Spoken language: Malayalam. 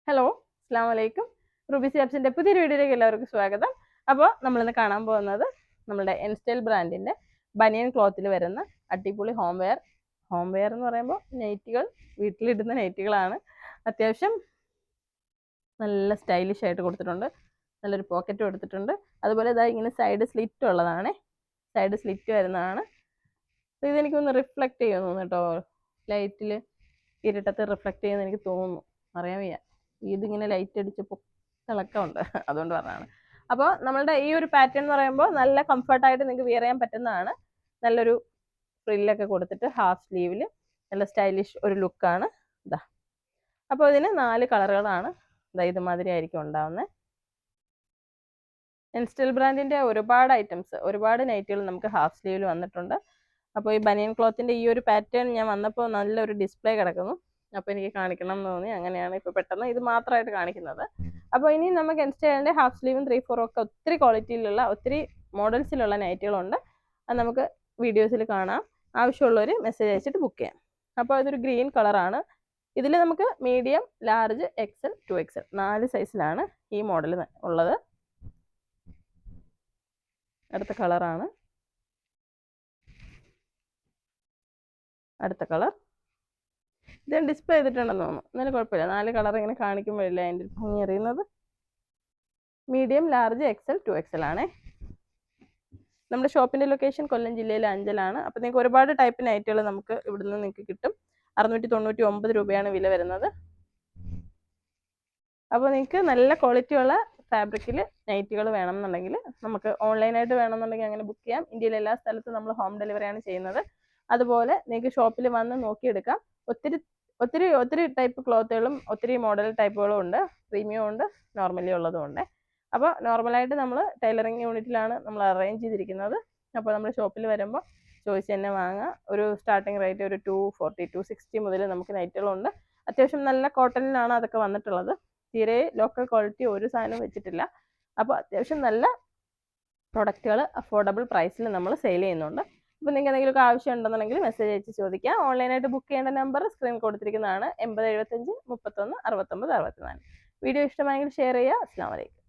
ഹലോ, അസ്സാം വലൈക്കും. റുബി സിയാബ്സിൻ്റെ പുതിയൊരു വീഡിയോയിലേക്ക് എല്ലാവർക്കും സ്വാഗതം. അപ്പോൾ നമ്മളിന്ന് കാണാൻ പോകുന്നത് നമ്മുടെ എൻസ്റ്റൈൽ ബ്രാൻഡിൻ്റെ ബനിയൻ ക്ലോത്തിൽ വരുന്ന അടിപൊളി ഹോം വെയർ എന്ന് പറയുമ്പോൾ നൈറ്റികൾ, വീട്ടിലിടുന്ന നൈറ്റികളാണ്. അത്യാവശ്യം നല്ല സ്റ്റൈലിഷ് ആയിട്ട് കൊടുത്തിട്ടുണ്ട്. നല്ലൊരു പോക്കറ്റ് കൊടുത്തിട്ടുണ്ട്. അതുപോലെ ഇതാ ഇങ്ങനെ സൈഡ് സ്ലിറ്റ് ഉള്ളതാണ്. സൈഡ് സ്ലിറ്റ് വരുന്നതാണ്. അപ്പോൾ ഇതെനിക്കൊന്ന് റിഫ്ലക്റ്റ് ചെയ്യുന്നു കേട്ടോ. ലൈറ്റിൽ ഇരുട്ടത്ത് റിഫ്ലക്റ്റ് ചെയ്യുന്ന എനിക്ക് തോന്നുന്നു, അറിയാൻ വയ്യ. ഇതിങ്ങനെ ലൈറ്റ് അടിച്ചപ്പോൾ തിളക്കമുണ്ട്, അതുകൊണ്ട് പറഞ്ഞതാണ്. അപ്പോൾ നമ്മളുടെ ഈ ഒരു പാറ്റേൺ എന്ന് പറയുമ്പോൾ നല്ല കംഫർട്ടായിട്ട് നിങ്ങൾക്ക് വിയർ ചെയ്യാൻ പറ്റുന്നതാണ്. നല്ലൊരു ഫ്രില്ലൊക്കെ കൊടുത്തിട്ട് ഹാഫ് സ്ലീവിൽ നല്ല സ്റ്റൈലിഷ് ഒരു ലുക്കാണ് ഇതാ. അപ്പോൾ ഇതിന് 4 കളറുകളാണ് ഇതാ ഇതുമാതിരി ആയിരിക്കും ഉണ്ടാവുന്നത്. എൻസ്റ്റൈൽ ബ്രാൻഡിൻ്റെ ഒരുപാട് ഐറ്റംസ്, ഒരുപാട് നൈറ്റുകൾ നമുക്ക് ഹാഫ് സ്ലീവിൽ വന്നിട്ടുണ്ട്. അപ്പോൾ ഈ ബനിയൻ ക്ലോത്തിൻ്റെ ഈ ഒരു പാറ്റേൺ ഞാൻ വന്നപ്പോൾ നല്ലൊരു ഡിസ്പ്ലേ കിടക്കുന്നു. അപ്പോൾ എനിക്ക് കാണിക്കണം എന്ന് തോന്നി, അങ്ങനെയാണ് ഇപ്പോൾ പെട്ടെന്ന് ഇത് മാത്രമായിട്ട് കാണിക്കുന്നത്. അപ്പോൾ ഇനി നമുക്ക് എൻസ്റ്റൈലിൻ്റെ ഹാഫ് സ്ലീവും 3/4 ഒക്കെ ഒത്തിരി ക്വാളിറ്റിയിലുള്ള ഒത്തിരി മോഡൽസിലുള്ള നൈറ്റുകളുണ്ട്. അത് നമുക്ക് വീഡിയോസിൽ കാണാം. ആവശ്യമുള്ളവർ മെസ്സേജ് അയച്ചിട്ട് ബുക്ക് ചെയ്യാം. അപ്പോൾ ഇതൊരു ഗ്രീൻ കളറാണ്. ഇതിൽ നമുക്ക് മീഡിയം, ലാർജ്, XL, 2XL 4 സൈസിലാണ് ഈ മോഡൽ ഉള്ളത്. അടുത്ത കളറാണ്, അടുത്ത കളർ. ഇത് ഡിസ്പ്ലേ ചെയ്തിട്ടുണ്ടെന്ന് തോന്നുന്നു, എന്നാലും കുഴപ്പമില്ല. 4 കളർ ഇങ്ങനെ കാണിക്കുമ്പോഴില്ല അതിൻ്റെ ഭംഗി അറിയുന്നത്. മീഡിയം, ലാർജ്, XL, 2XL ആണേ. നമ്മുടെ ഷോപ്പിൻ്റെ ലൊക്കേഷൻ കൊല്ലം ജില്ലയിലെ അഞ്ചലാണ്. അപ്പോൾ നിങ്ങൾക്ക് ഒരുപാട് ടൈപ്പ് നൈറ്റുകൾ നമുക്ക് ഇവിടുന്ന് നിങ്ങൾക്ക് കിട്ടും. 699 രൂപയാണ് വില വരുന്നത്. അപ്പോൾ നിങ്ങൾക്ക് നല്ല ക്വാളിറ്റിയുള്ള ഫാബ്രിക്കിൽ നൈറ്റുകൾ വേണമെന്നുണ്ടെങ്കിൽ നമുക്ക് ഓൺലൈനായിട്ട് വേണമെന്നുണ്ടെങ്കിൽ അങ്ങനെ ബുക്ക് ചെയ്യാം. ഇന്ത്യയിലെ എല്ലാ സ്ഥലത്തും നമ്മൾ ഹോം ഡെലിവറിയാണ് ചെയ്യുന്നത്. അതുപോലെ നിങ്ങൾക്ക് ഷോപ്പിൽ വന്ന് നോക്കിയെടുക്കാം. ഒത്തിരി ഒത്തിരി ഒത്തിരി ടൈപ്പ് ക്ലോത്തുകളും ഒത്തിരി മോഡൽ ടൈപ്പുകളും ഉണ്ട്. പ്രീമിയം ഉണ്ട്, നോർമലി ഉള്ളതും ഉണ്ട്. അപ്പോൾ നോർമലായിട്ട് നമ്മൾ ടൈലറിങ് യൂണിറ്റിലാണ് നമ്മൾ അറേഞ്ച് ചെയ്തിരിക്കുന്നത്. അപ്പോൾ നമ്മൾ ഷോപ്പിൽ വരുമ്പോൾ ചോദിച്ച് തന്നെ വാങ്ങുക. ഒരു സ്റ്റാർട്ടിങ് റേറ്റ് ഒരു 240, 260 മുതൽ നമുക്ക് നൈറ്റുകളുണ്ട്. അത്യാവശ്യം നല്ല കോട്ടണിലാണ് അതൊക്കെ വന്നിട്ടുള്ളത്. തീരെ ലോക്കൽ ക്വാളിറ്റി ഒരു സാധനവും വെച്ചിട്ടില്ല. അപ്പോൾ അത്യാവശ്യം നല്ല പ്രൊഡക്റ്റുകൾ അഫോർഡബിൾ പ്രൈസിൽ നമ്മൾ സെയിൽ ചെയ്യുന്നുണ്ട്. അപ്പോൾ നിങ്ങൾക്ക് എന്തെങ്കിലുമൊക്കെ ആവശ്യം ഉണ്ടെന്നുണ്ടെങ്കിൽ മെസ്സേജ് അയച്ച് ചോദിക്കാം. ഓൺലൈനായിട്ട് ബുക്ക് ചെയ്യേണ്ട നമ്പർ സ്ക്രീൻ കൊടുത്തിരിക്കുന്നതാണ്. 8075 31 69 64. വീഡിയോ ഇഷ്ടമായെങ്കിൽ ഷെയർ ചെയ്യുക. അസ്സലാമു അലൈക്കും.